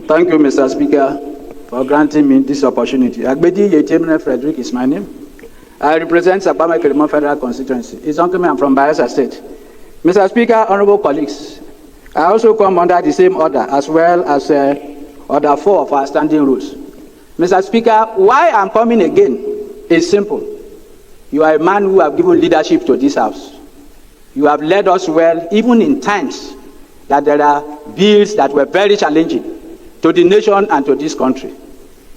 Thank you, Mr. Speaker, for granting me this opportunity. Agbedi Yetemne Frederick is my name. I represent Sabama Kerimo Federal Constituency. It's Uncle Me, I'm from Bayelsa State. Mr. Speaker, honorable colleagues, I also come under the same order as well as Order 4 of our standing rules. Mr. Speaker, why I'm coming again is simple. You are a man who have given leadership to this House. You have led us well, even in times that there are bills that were very challenging to the nation and to this country.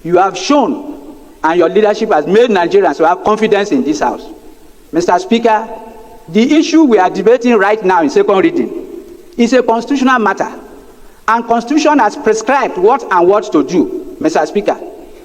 You have shown, and your leadership has made Nigerians to have confidence in this House. Mr. Speaker, the issue we are debating right now in second reading is a constitutional matter, and Constitution has prescribed what and what to do, Mr. Speaker.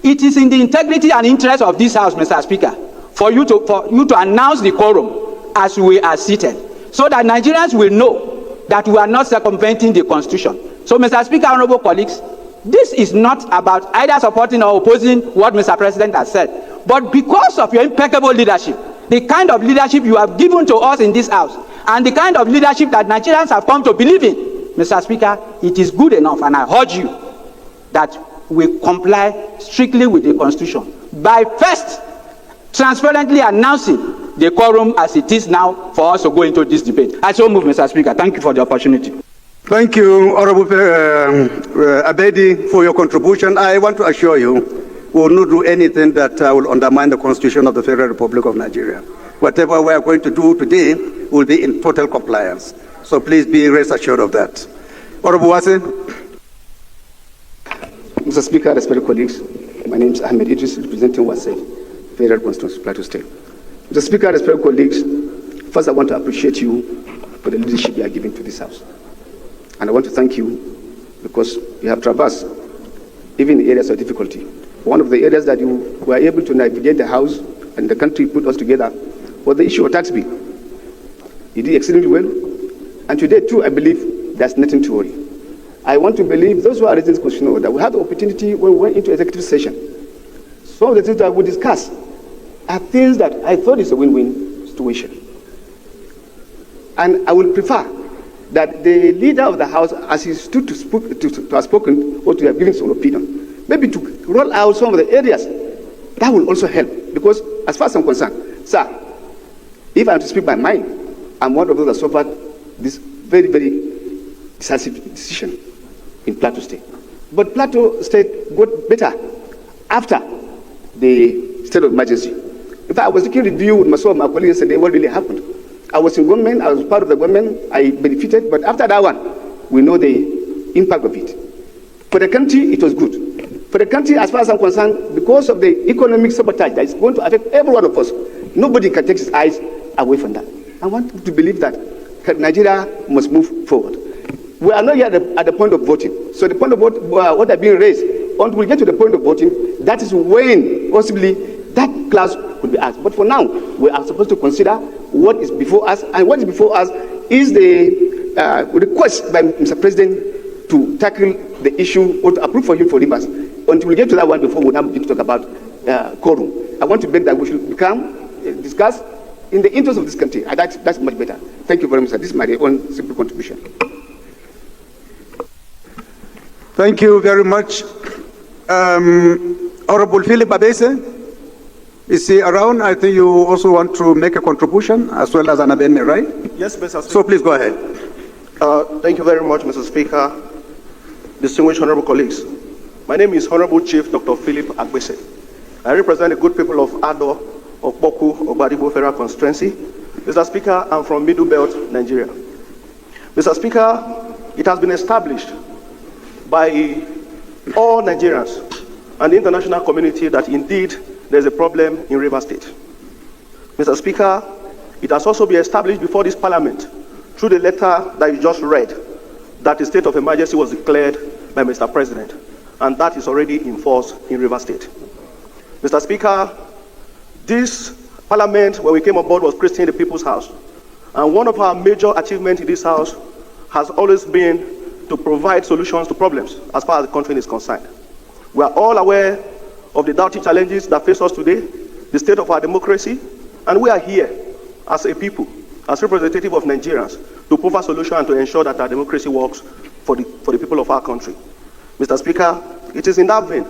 It is in the integrity and interest of this House, Mr. Speaker, for you to announce the quorum as we are seated, so that Nigerians will know that we are not circumventing the Constitution. So, Mr. Speaker, honorable colleagues, this is not about either supporting or opposing what Mr. President has said, but because of your impeccable leadership, the kind of leadership you have given to us in this House, and the kind of leadership that Nigerians have come to believe in, Mr. Speaker, it is good enough, and I urge you that we comply strictly with the Constitution by first transparently announcing the quorum as it is now for us to go into this debate. I so move, Mr. Speaker. Thank you for the opportunity. Thank you, Honorable Abedi, for your contribution. I want to assure you, we will not do anything that will undermine the Constitution of the Federal Republic of Nigeria. Whatever we are going to do today will be in total compliance. So please be rest assured of that. Honorable Wase. Mr. Speaker, respected colleagues, my name is Ahmed Idris, representing Wase, Federal Constituency, Plateau State. Mr. Speaker, respected colleagues, first I want to appreciate you for the leadership you are giving to this House. And I want to thank you because you have traversed even the areas of difficulty. One of the areas that you were able to navigate the House and the country put us together was the issue of tax bill. You did exceedingly well. And today, too, I believe there's nothing to worry. I want to believe those who are raising this question know that we had the opportunity when we went into executive session. Some of the things that we discussed are things that I thought is a win-win situation. And I will prefer that the leader of the House, as he stood to have spoken or to have given some opinion, maybe to roll out some of the areas that will also help. Because as far as I'm concerned, sir, if I have to speak my mind, I'm one of those that suffered this very, very decisive decision in Plateau State. But Plateau State got better after the state of emergency. In fact, I was taking review with myself, my colleagues yesterday, what really happened. I was in government, I was part of the government, I benefited, but after that one, we know the impact of it. For the country, it was good. For the country, as far as I'm concerned, because of the economic sabotage that is going to affect every one of us, nobody can take his eyes away from that. I want to believe that Nigeria must move forward. We are not yet at the point of voting. So the point of what are being raised, until we get to the point of voting, that is when possibly that clause could be asked. But for now, we are supposed to consider what is before us, and what is before us is the request by Mr. President to tackle the issue or to approve for him for rivers. Until we get to that one before we now begin to talk about quorum. I want to beg that we should discuss in the interest of this country, and that's much better. Thank you very much, sir. This is my own simple contribution. Thank you very much. Honorable Philip Abese, is he around? I think you also want to make a contribution as well as an amendment, right? Yes, Mr. Speaker. So please go ahead. Thank you very much, Mr. Speaker. Distinguished honorable colleagues. My name is Honorable Chief Dr. Philip Agbese. I represent the good people of Ado, of Boku, Ogbadibo Federal Constituency. Mr. Speaker, I'm from Middle Belt, Nigeria. Mr. Speaker, it has been established by all Nigerians and the international community that indeed there's a problem in Rivers State. Mr. Speaker, it has also been established before this Parliament through the letter that you just read that a state of emergency was declared by Mr. President, and that is already in force in Rivers State. Mr. Speaker, this Parliament, when we came on board, was christening the People's House. And one of our major achievements in this House has always been to provide solutions to problems as far as the country is concerned. We are all aware of the doughty challenges that face us today, the state of our democracy, and we are here as a people, as representative of Nigerians, to provide solutions and to ensure that our democracy works for the people of our country. Mr. Speaker, it is in that vein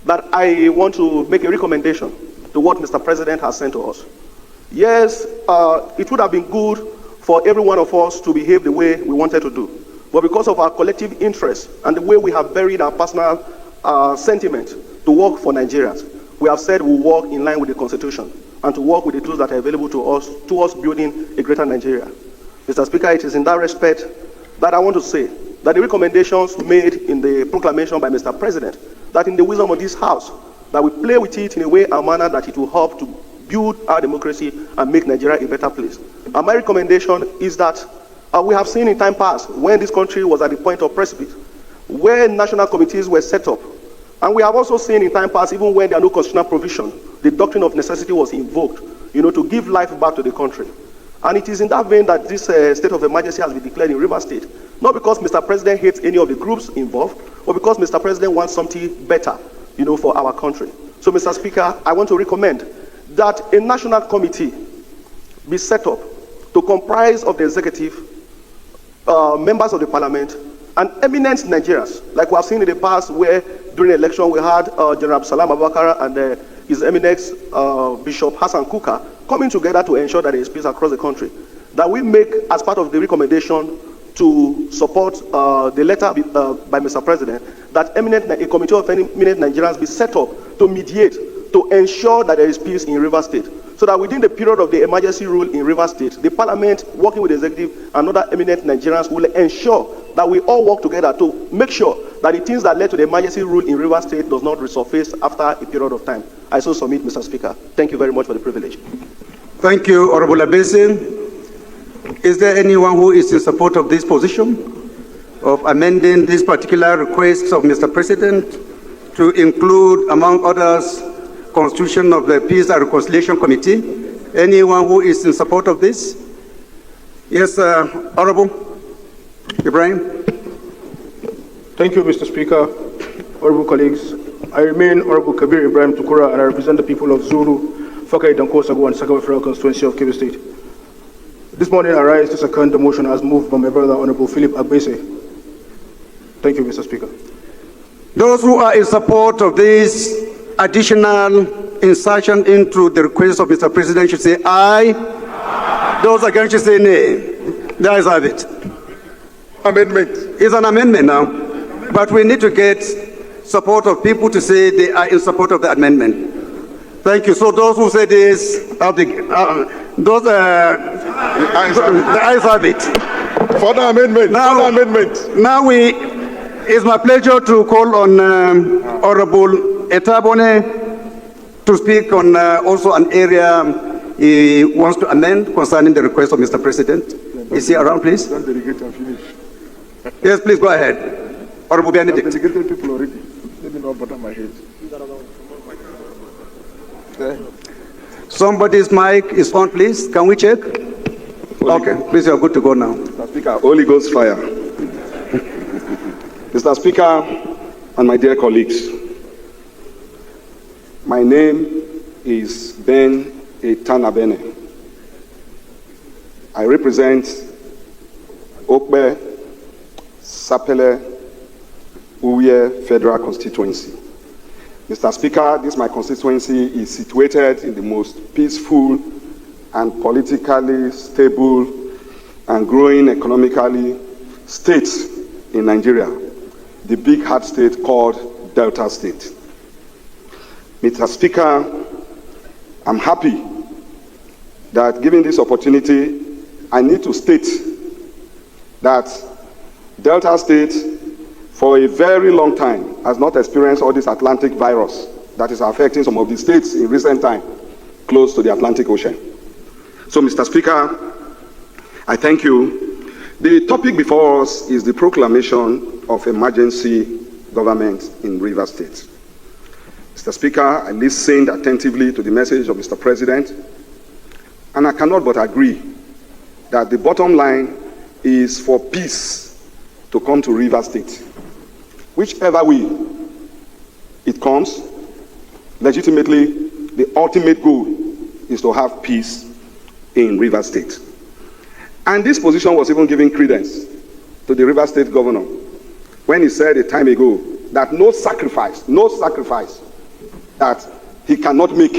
that I want to make a recommendation to what Mr. President has sent to us. Yes, it would have been good for every one of us to behave the way we wanted to do. But because of our collective interest and the way we have buried our personal sentiment to work for Nigerians, we have said we'll work in line with the Constitution and to work with the tools that are available to us towards building a greater Nigeria. Mr. Speaker, it is in that respect that I want to say that the recommendations made in the proclamation by Mr. President, that in the wisdom of this House, that we play with it in a way and manner that it will help to build our democracy and make Nigeria a better place. And my recommendation is that we have seen in time past when this country was at the point of precipice, where national committees were set up. And we have also seen in time past, even when there are no constitutional provision, the doctrine of necessity was invoked, to give life back to the country. And it is in that vein that this state of emergency has been declared in Rivers State, not because Mr. President hates any of the groups involved, but because Mr. President wants something better, for our country. So, Mr. Speaker, I want to recommend that a national committee be set up to comprise of the executive, members of the parliament, and eminent Nigerians, like we have seen in the past where during the election we had General Salam Abubakar and His Eminence Bishop Hassan Kuka coming together to ensure that there is peace across the country. That we make, as part of the recommendation to support the letter by Mr. President, that a committee of eminent Nigerians be set up to mediate, to ensure that there is peace in Rivers State. So that within the period of the emergency rule in Rivers State, the Parliament, working with the executive and other eminent Nigerians, will ensure that we all work together to make sure that the things that led to the emergency rule in Rivers State does not resurface after a period of time. I so submit, Mr. Speaker. Thank you very much for the privilege. Thank you, Honorable Abese. Is there anyone who is in support of this position of amending this particular request of Mr. President to include, among others, Constitution of the Peace and Reconciliation Committee? Anyone who is in support of this? Yes, Honorable Ibrahim. Thank you, Mr. Speaker. Honorable colleagues, I remain Honorable Kabir Ibrahim Tukura, and I represent the people of Zuru, Fakai, Dankosago, and Sakawa Federal Constituency of Kebbi State. This morning I rise to second the motion as moved by my brother, Honorable Philip Agbese. Thank you, Mr. Speaker. Those who are in support of this additional insertion into the request of Mr. President should say aye. Aye. Those against should say nay. There is have it. Amendment. It's an amendment now, but we need to get support of people to say they are in support of the amendment. Thank you. So those who say this, the ayes have it. For the amendment. Now, for the amendment. Now it's my pleasure to call on Honorable Etabone to speak on also an area he wants to amend concerning the request of Mr. President. Is he around, please? Don't delegate and finish. Yes, please go ahead. Honorable Benedict. Delegated people already. Let me not bother my head. Somebody's mic is on, please. Can we check? Okay, please, you're good to go now. Mr. Speaker, Holy Ghost fire. Mr. Speaker, and my dear colleagues, my name is Ben Etanabene. I represent Okbe, Sapele, Uye Federal Constituency. Mr. Speaker, this my constituency is situated in the most peaceful and politically stable and growing economically state in Nigeria, the big hard state called Delta State. Mr. Speaker, I'm happy that given this opportunity, I need to state that Delta State for a very long time has not experienced all this Atlantic virus that is affecting some of the states in recent time close to the Atlantic Ocean. So, Mr. Speaker, I thank you. The topic before us is the proclamation of emergency government in Rivers State. Mr. Speaker, I listened attentively to the message of Mr. President, and I cannot but agree that the bottom line is for peace to come to Rivers State. Whichever way it comes, legitimately, the ultimate goal is to have peace in Rivers State. And this position was even given credence to the Rivers State governor when he said a time ago that no sacrifice that he cannot make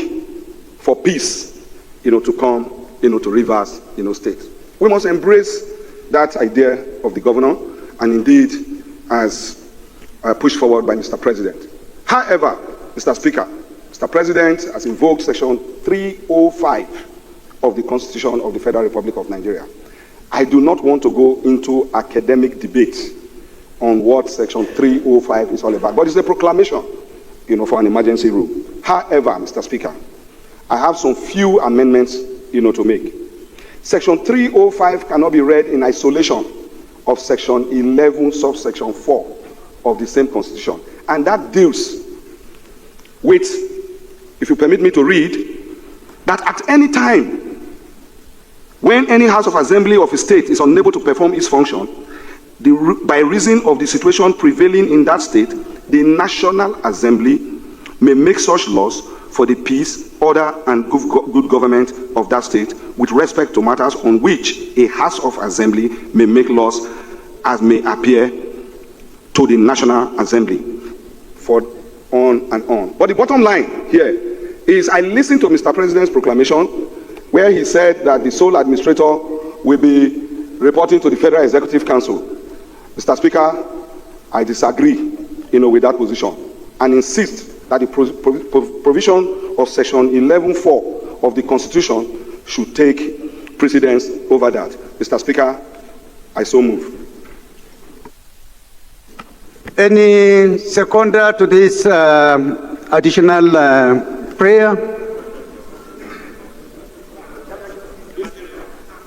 for peace, to come, to Rivers, State. We must embrace that idea of the governor, and indeed, as pushed forward by Mr. President. However, Mr. Speaker, Mr. President has invoked Section 305 of the Constitution of the Federal Republic of Nigeria. I do not want to go into academic debate on what Section 305 is all about, but it's a proclamation, for an emergency rule. However, Mr. Speaker, I have some few amendments, to make. Section 305 cannot be read in isolation of Section 11, subsection 4 of the same Constitution, and that deals with, if you permit me to read, that at any time when any House of Assembly of a state is unable to perform its function, by reason of the situation prevailing in that state, the National Assembly may make such laws for the peace, order, and good government of that state with respect to matters on which a House of Assembly may make laws as may appear to the National Assembly, for on and on. But the bottom line here is, I listened to Mr. President's proclamation where he said that the sole administrator will be reporting to the Federal Executive Council. Mr. Speaker, I disagree, with that position, and insist that the provision of Section 11.4 of the Constitution should take precedence over that. Mr. Speaker, I so move. Any seconder to this additional prayer?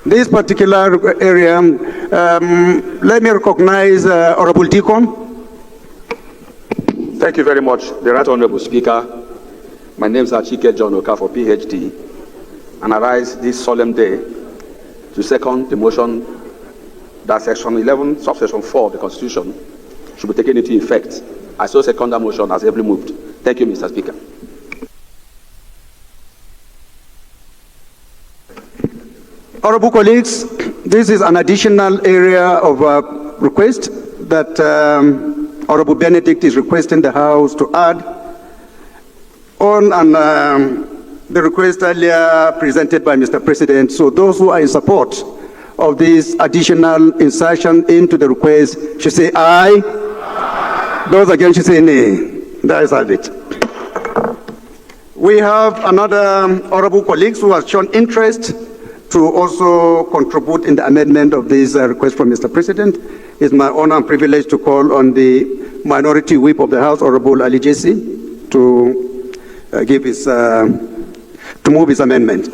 This particular area, let me recognize Honorable Deacon. Thank you very much, the Right Honorable Speaker. My name is Achike John Okafor, PhD, and I rise this solemn day to second the motion that Section 11, subsection 4 of the Constitution should be taken into effect. I so second that motion as ably moved. Thank you, Mr. Speaker. Honorable colleagues, this is an additional area of request that Honorable Benedict is requesting the House to add on the request earlier presented by Mr. President. So those who are in support of this additional insertion into the request should say aye. Those against should say nay. That is it. We have another honorable colleagues who have shown interest to also contribute in the amendment of this request from Mr. President. It's my honor and privilege to call on the Minority Whip of the House, Honorable Ali Jesse, to give his to move his amendment.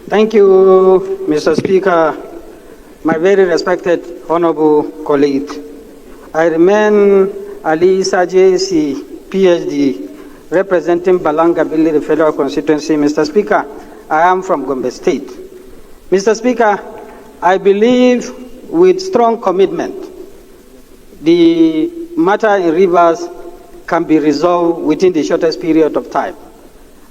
Thank you, Mr. Speaker. My very respected honorable colleague, I remain Ali Sajesi, PhD, representing Balangabili, the Federal Constituency. Mr. Speaker, I am from Gombe State. Mr. Speaker, I believe with strong commitment, the matter in Rivers can be resolved within the shortest period of time.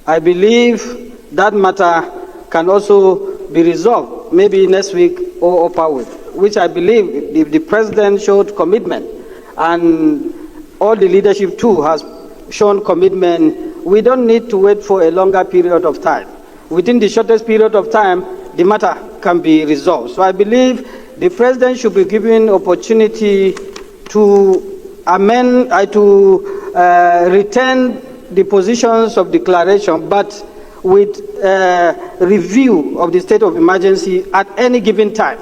I believe that matter can also be resolved maybe next week or upper week, which I believe if the President showed commitment and all the leadership too has shown commitment, we don't need to wait for a longer period of time. Within the shortest period of time, the matter can be resolved. So I believe the President should be given opportunity to amend, retain the positions of declaration, but with review of the state of emergency at any given time.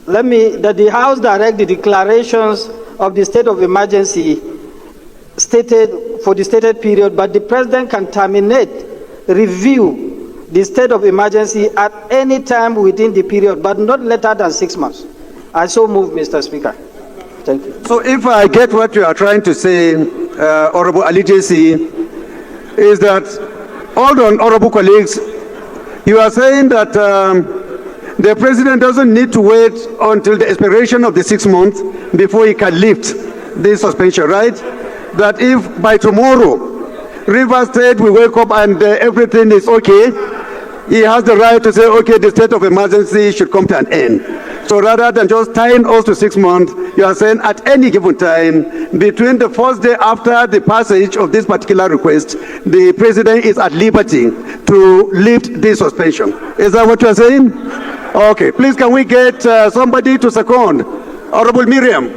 That the House direct the declarations of the state of emergency stated for the stated period, but the President can terminate, review the state of emergency at any time within the period, but not later than 6 months. I so move, Mr. Speaker. Thank you. So if I get what you are trying to say, Honorable Ali Jesse, is that, hold on, honorable colleagues, you are saying that the President doesn't need to wait until the expiration of the 6 months before he can lift this suspension, right? That if by tomorrow Rivers State we wake up and everything is okay, he has the right to say, okay, the state of emergency should come to an end. So rather than just tying us to 6 months, you are saying at any given time, between the first day after the passage of this particular request, the president is at liberty to lift this suspension. Is that what you are saying? Okay, please can we get somebody to second? Honorable Miriam.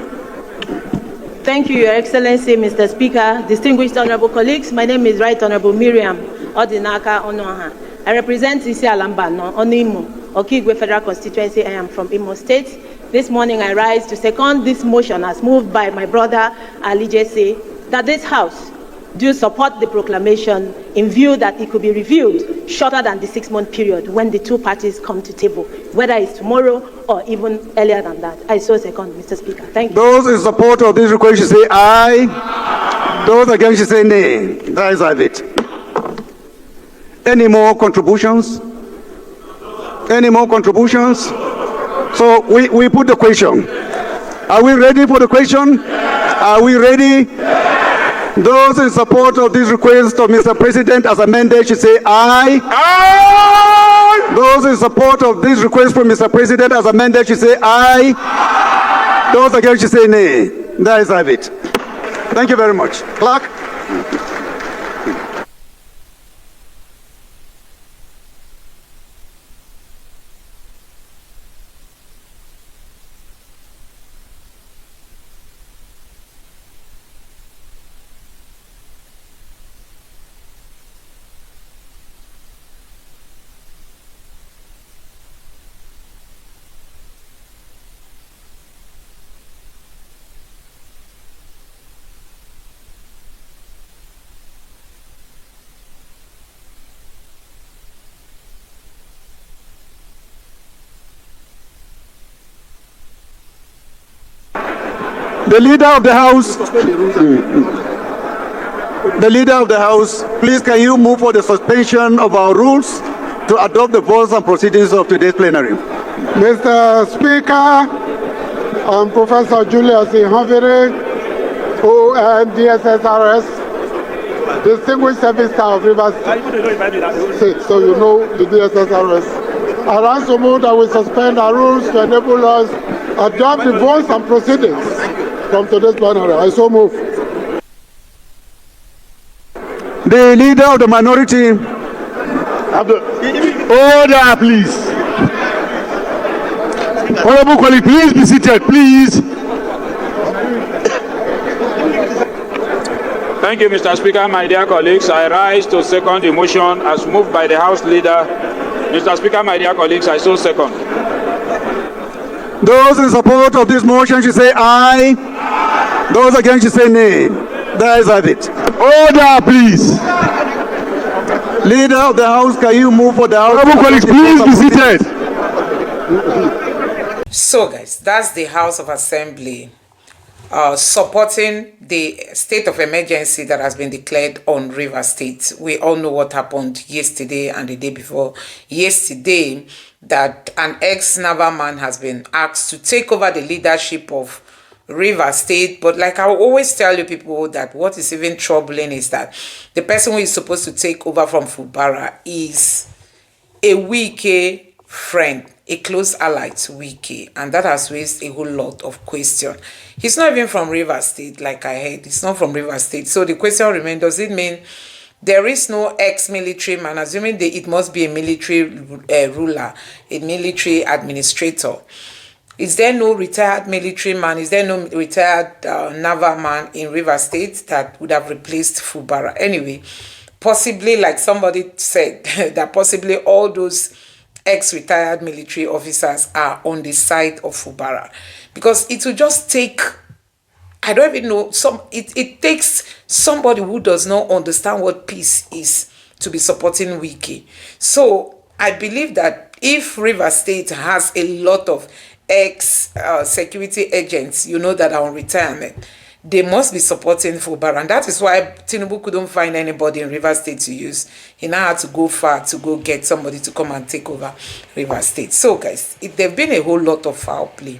Thank you, Your Excellency, Mr. Speaker, distinguished honorable colleagues. My name is Right Honorable Miriam Odinaka Onoha. I represent Isi Alambano, Onimo, Okigwe Federal Constituency. I am from Imo State. This morning I rise to second this motion as moved by my brother Ali Jesse that this House do support the proclamation in view that it could be reviewed shorter than the 6-month period when the two parties come to table, whether it's tomorrow or even earlier than that. I so second, Mr. Speaker. Thank you. Those in support of this request should say aye. Those against should say nay. That is it. Any more contributions? Any more contributions? So we put the question. Are we ready for the question? Are we ready? Those in support of this request of Mr. President as amended should say aye. Aye. Those in support of this request from Mr. President as amended should say aye. Those against should say nay. That is it. Thank you very much. Clerk. The leader of the House, please can you move for the suspension of our rules to adopt the votes and proceedings of today's plenary? Mr. Speaker, I'm Professor Julius Ihovere, ON DSSRS, Distinguished Service Star of Rivers State, so you know the DSSRS. I also move that we suspend our rules to enable us adopt the votes and proceedings from today's plenary. I so move. The leader of the minority. Order, please. Honorable colleague, please be seated, please. Thank you, Mr. Speaker. My dear colleagues, I rise to second the motion as moved by the House leader. Mr. Speaker, my dear colleagues, I so second. Those in support of this motion should say aye. Those against should say nay. That is it. Order, please. Leader of the House, can you move for the House? Honorable colleagues, please be seated. So, guys, that's the House of Assembly supporting the state of emergency that has been declared on Rivers State. We all know what happened yesterday and the day before yesterday, that an ex-naval man has been asked to take over the leadership of Rivers State. But like I always tell you people, that what is even troubling is that the person who is supposed to take over from Fubara is a Wike friend, a close ally to Wike, and that has raised a whole lot of question. He's not even from Rivers State, like I heard. He's not from Rivers State. So the question remains, does it mean there is no ex-military man, assuming it must be a military ruler, a military administrator? Is there no retired military man? Is there no retired naval man in Rivers State that would have replaced Fubara? Anyway, possibly, like somebody said, that possibly all those ex-retired military officers are on the side of Fubara. Because it will just take, I don't even know, it takes somebody who does not understand what peace is to be supporting Wike. So I believe that if Rivers State has a lot of ex-security agents, that are on retirement, they must be supporting Fubara. And that is why Tinubu couldn't find anybody in Rivers State to use. He now had to go far to go get somebody to come and take over Rivers State. So, guys, there have been a whole lot of foul play.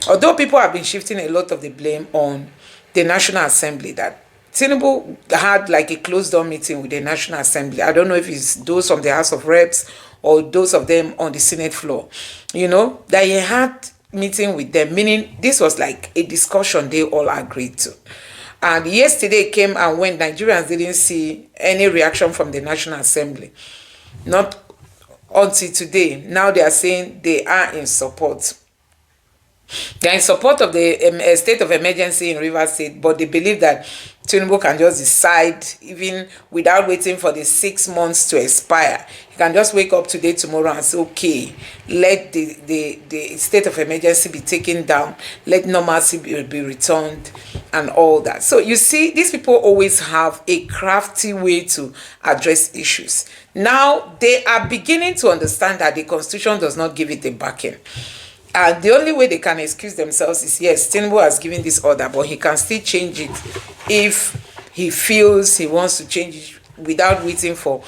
Although people have been shifting a lot of the blame on the National Assembly, that Tinubu had like a closed-door meeting with the National Assembly. I don't know if it's those from the House of Reps or those of them on the Senate floor, that he had meeting with them, meaning this was like a discussion they all agreed to. And yesterday came and when Nigerians didn't see any reaction from the National Assembly. Not until today. Now they are saying they are in support. They are in support of the state of emergency in Rivers State, but they believe that Tinubu can just decide, even without waiting for the 6 months to expire. He can just wake up today, tomorrow, and say, okay, let the state of emergency be taken down, let normalcy be returned, and all that. So you see, these people always have a crafty way to address issues. Now they are beginning to understand that the Constitution does not give it a backing. And the only way they can excuse themselves is, yes, Tinubu has given this order, but he can still change it if he feels he wants to change it without waiting for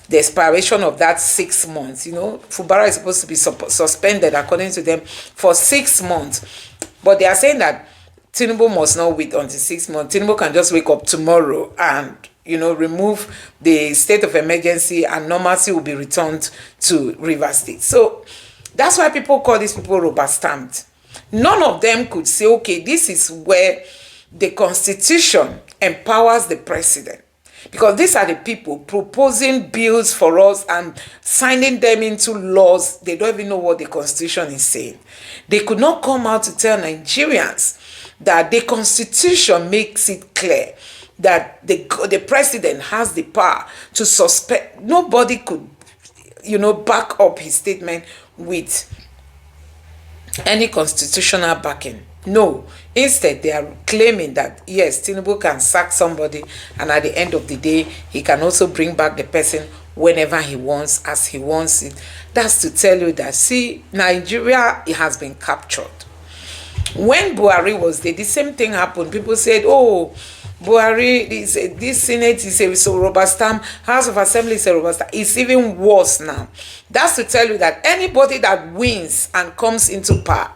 the expiration of that 6 months. You know, Fubara is supposed to be suspended, according to them, for 6 months. But they are saying that Tinubu must not wait until 6 months. Tinubu can just wake up tomorrow and, you know, remove the state of emergency and normalcy will be returned to Rivers State. So that's why people call these people rubber stamped. None of them could say, okay, this is where the Constitution empowers the president. Because these are the people proposing bills for us and signing them into laws. They don't even know what the Constitution is saying. They could not come out to tell Nigerians that the Constitution makes it clear that the president has the power to suspend. Nobody could, you know, back up his statement with any constitutional backing. No. Instead, they are claiming that, yes, Tinubu can sack somebody, and at the end of the day, he can also bring back the person whenever he wants, as he wants it. That's to tell you that, see, Nigeria, it has been captured. When Buhari was there, the same thing happened. People said, oh, Buhari, this Senate is a rubber stamp, House of Assembly is a rubber stamp. It's even worse now. That's to tell you that anybody that wins and comes into power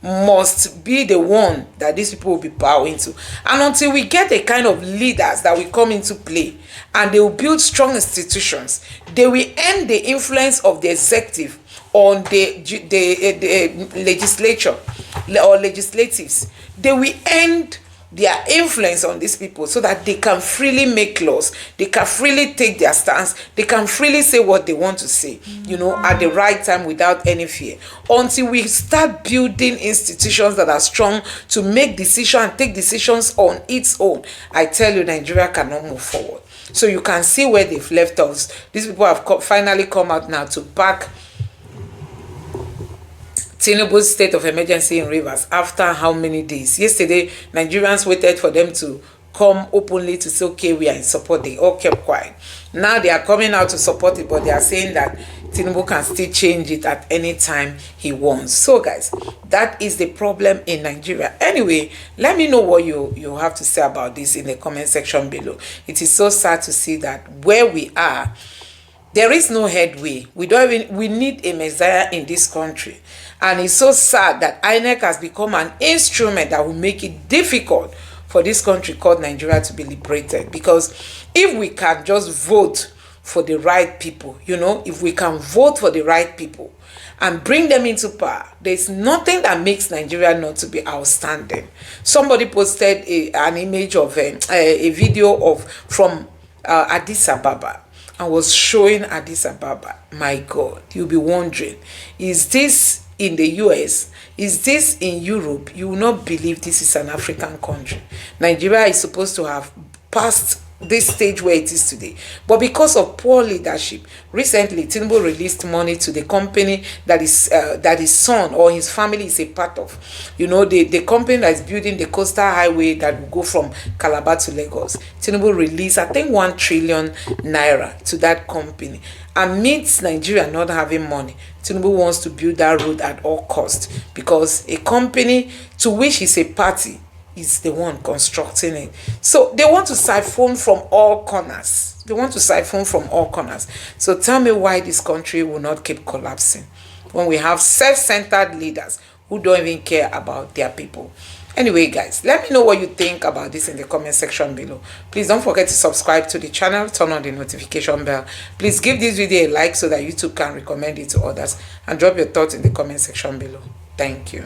must be the one that these people will be bowing to. And until we get a kind of leaders that will come into play and they will build strong institutions, they will end the influence of the executive on the legislature or legislatives. They will end their influence on these people so that they can freely make laws, they can freely take their stance, they can freely say what they want to say, you know, at the right time without any fear. Until we start building institutions that are strong to make decisions and take decisions on its own, I tell you, Nigeria cannot move forward. So you can see where they've left us. These people have finally come out now to back Tinubu's state of emergency in Rivers after how many days? Yesterday, Nigerians waited for them to come openly to say, okay, we are in support. They all kept quiet. Now they are coming out to support it, but they are saying that Tinubu can still change it at any time he wants. So, guys, that is the problem in Nigeria. Anyway, let me know what you have to say about this in the comment section below. It is so sad to see that where we are, there is no headway. We need a messiah in this country. And it's so sad that INEC has become an instrument that will make it difficult for this country called Nigeria to be liberated. Because if we can just vote for the right people, you know, if we can vote for the right people and bring them into power, there's nothing that makes Nigeria not to be outstanding. Somebody posted an image of a video from Addis Ababa. I was showing Addis Ababa. My God, you'll be wondering, is this in the US? Is this in Europe? You will not believe this is an African country. Nigeria is supposed to have passed this stage where it is today. But because of poor leadership, recently Tinubu released money to the company that his son or his family is a part of. You know, the company that is building the coastal highway that will go from Calabar to Lagos. Tinubu released, I think, 1 trillion naira to that company. Amidst Nigeria not having money, Tinubu wants to build that road at all costs because a company to which he's a party is the one constructing it. So they want to siphon from all corners. They want to siphon from all corners. So tell me why this country will not keep collapsing when we have self-centered leaders who don't even care about their people. Anyway, guys, let me know what you think about this in the comment section below. Please don't forget to subscribe to the channel, turn on the notification bell. Please give this video a like so that YouTube can recommend it to others, and drop your thoughts in the comment section below. Thank you.